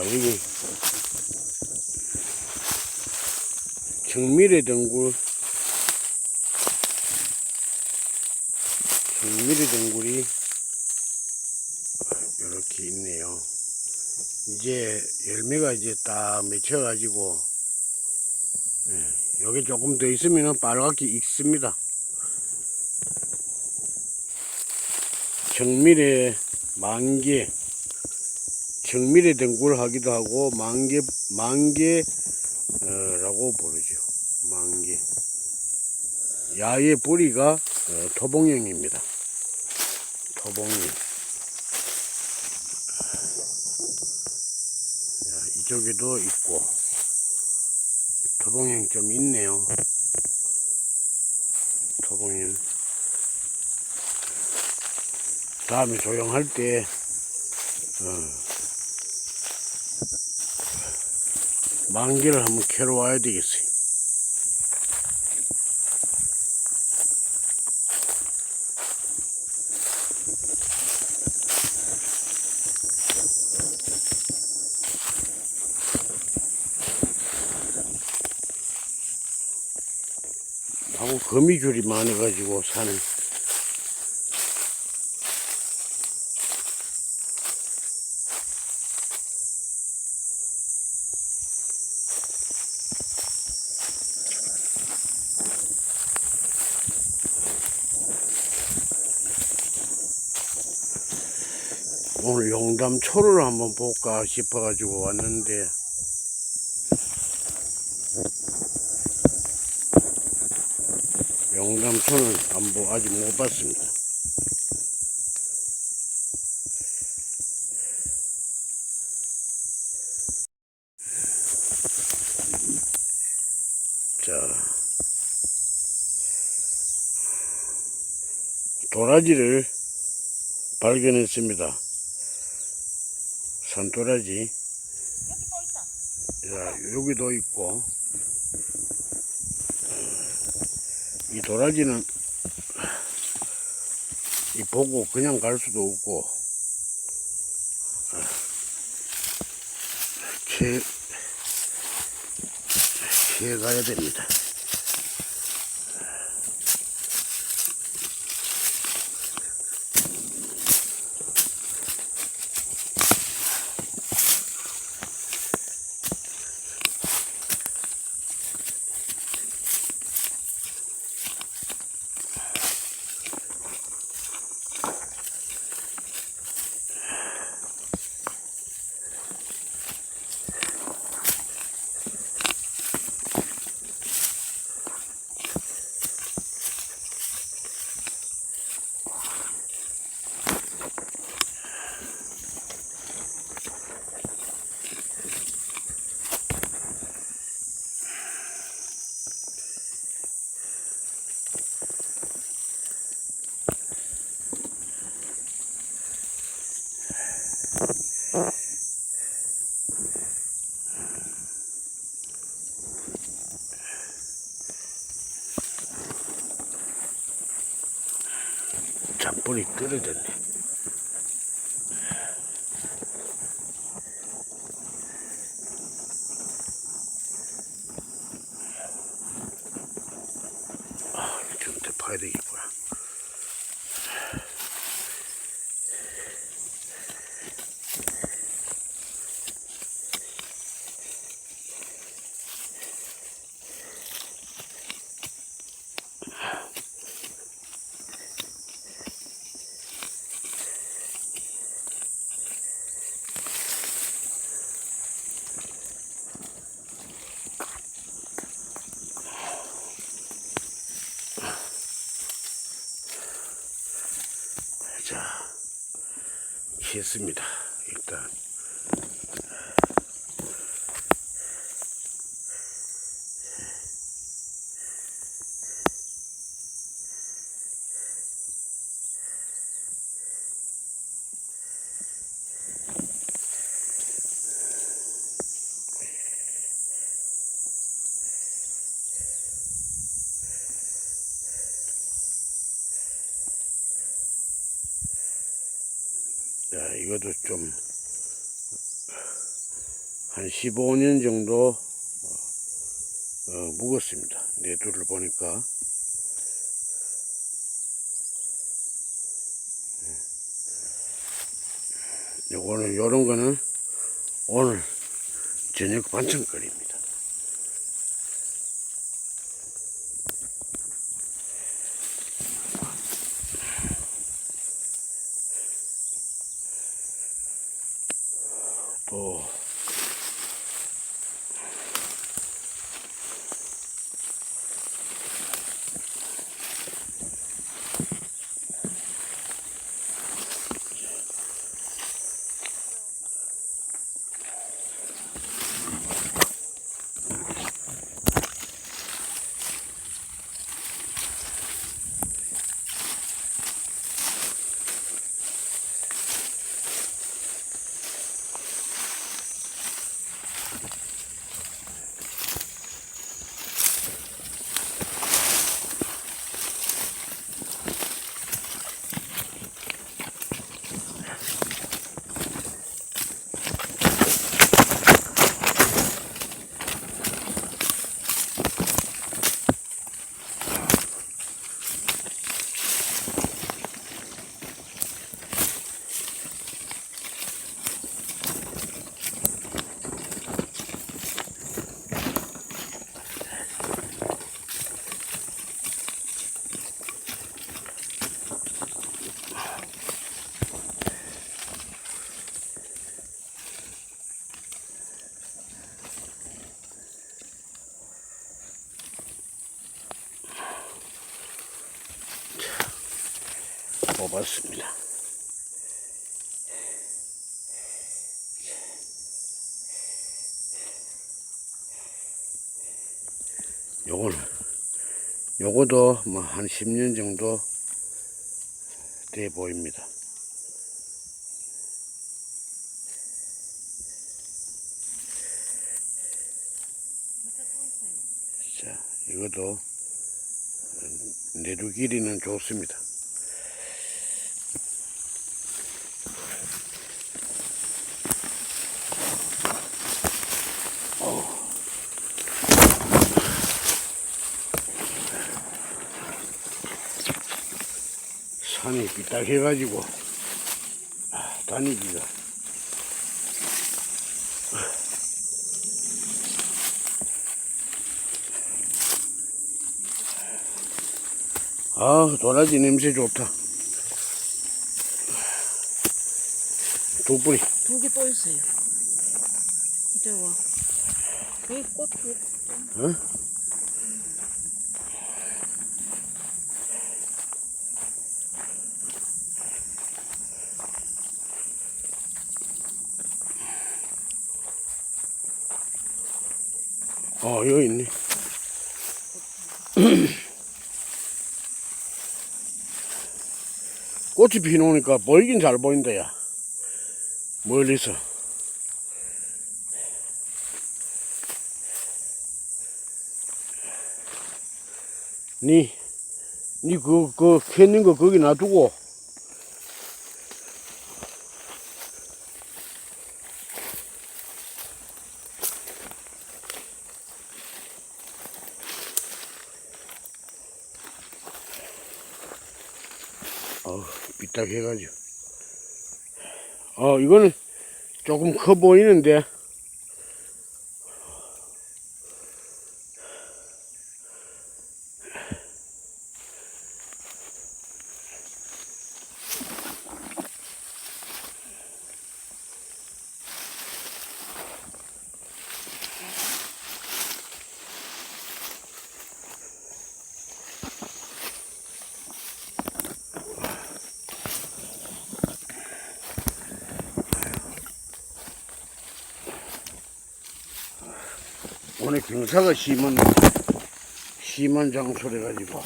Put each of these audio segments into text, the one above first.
여기 정밀의 덩굴이 이렇게 있네요. 이제 열매가 이제 딱 맺혀가지고, 여기 조금 더 있으면 빨갛게 익습니다. 정밀의 만개, 정밀의 덩굴 하기도 하고 만개라고 부르죠. 만개. 야의 뿌리가 토봉형입니다. 토봉형. 이쪽에도 있고 토봉형 좀 있네요. 토봉형. 다음에 조용할 때 만개를 한번 캐러 와야 되겠어요. 하고 거미줄이 많아가지고 산에 오늘 용담초를 한번 볼까 싶어가지고 왔는데 용담초는 아직 못 봤습니다. 자, 도라지를 발견했습니다. 산도라지. 여기 또 있다. 자, 여기도 있고, 이 도라지는 이 보고 그냥 갈 수도 없고, 캐 가야 됩니다. 잔뿌리 떨어졌네. 좀 더 파야 되겠구나. 자, 했습니다. 일단 자, 이것도 좀 한 15년 정도 묵었습니다. 내두를 보니까. 요거는, 요런 거는 오늘 저녁 반찬거리입니다. 또 뽑았습니다. 요거도 뭐 한 10년 정도 돼 보입니다. 자, 이것도 내두 길이는 좋습니다. 산이 삐딱해가지고 다니기가 도라지 냄새 좋다. 두 뿌리. 두 개 또 있어요. 이제 와. 여기 꽃이. 어? 여기 있네. 꽃이 피놓으니까 보이긴 잘 보인다, 야. 멀리서. 니 캔는 거 거기 놔두고. 삐딱해가지고. 이거는 조금 커 보이는데. 오늘 경사가 심한 장소래 가지고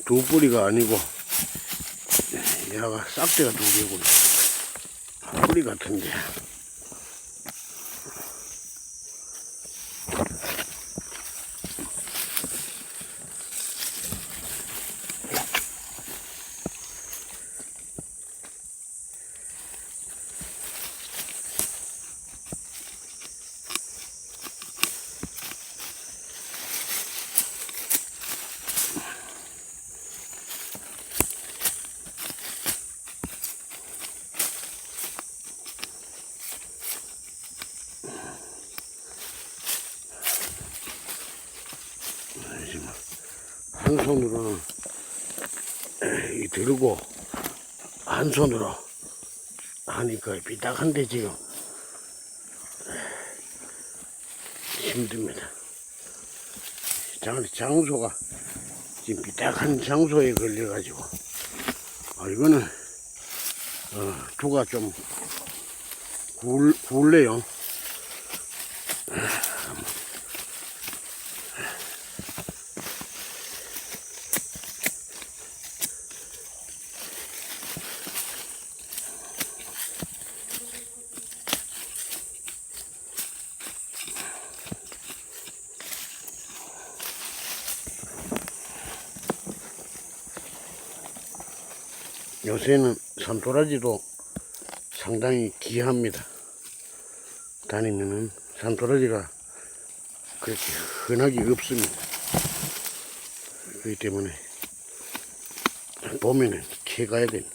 두 뿌리가 아니고 얘가 싹대가 두 개구나. 뿌리 같은데. 한 손으로는 이 들고 한 손으로 하니까 삐딱한데 지금 힘듭니다. 장소가 지금 삐딱한 장소에 걸려가지고 이거는 두가 좀 구울래요. 요새는 산도라지도 상당히 귀합니다. 다니면은 산도라지가 그렇게 흔하게 없습니다. 그렇기 때문에 봄에는 캐가야 됩니다.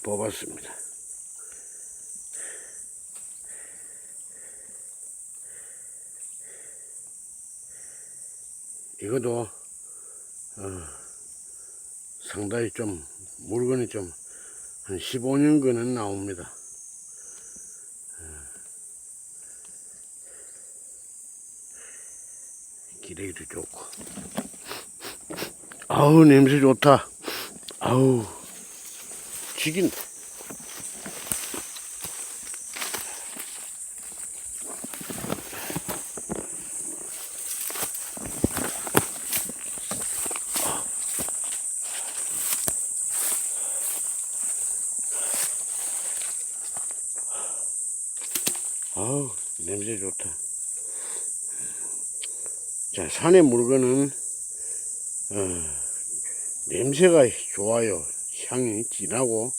뽑았습니다. 이것도 상당히 좀 물건이 좀 한 15년 근은 나옵니다. 기대기도 좋고. 아우 냄새 좋다. 아우 죽인다. 아우 냄새 좋다. 자, 산의 물건은 냄새가 좋아요. 향이 진하고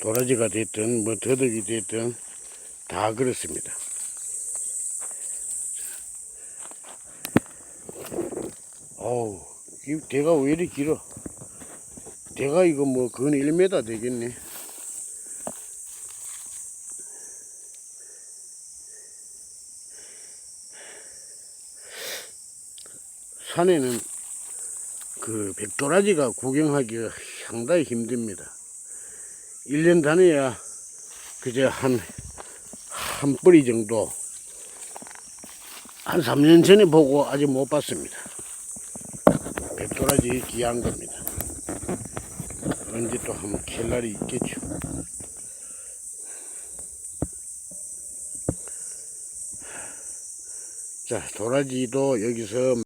도라지가 됐든 뭐 더덕이 됐든 다 그렇습니다. 어우 이 대가 왜 이리 길어? 대가 이거 뭐 근 1m 되겠네. 산에는 그 백도라지가 구경하기가 상당히 힘듭니다. 1년 다녀야 그저 한 뿌리 정도, 한 3년 전에 보고 아직 못 봤습니다. 백도라지 귀한 겁니다. 언제 또 한번 캘 날이 있겠죠. 자, 도라지도 여기서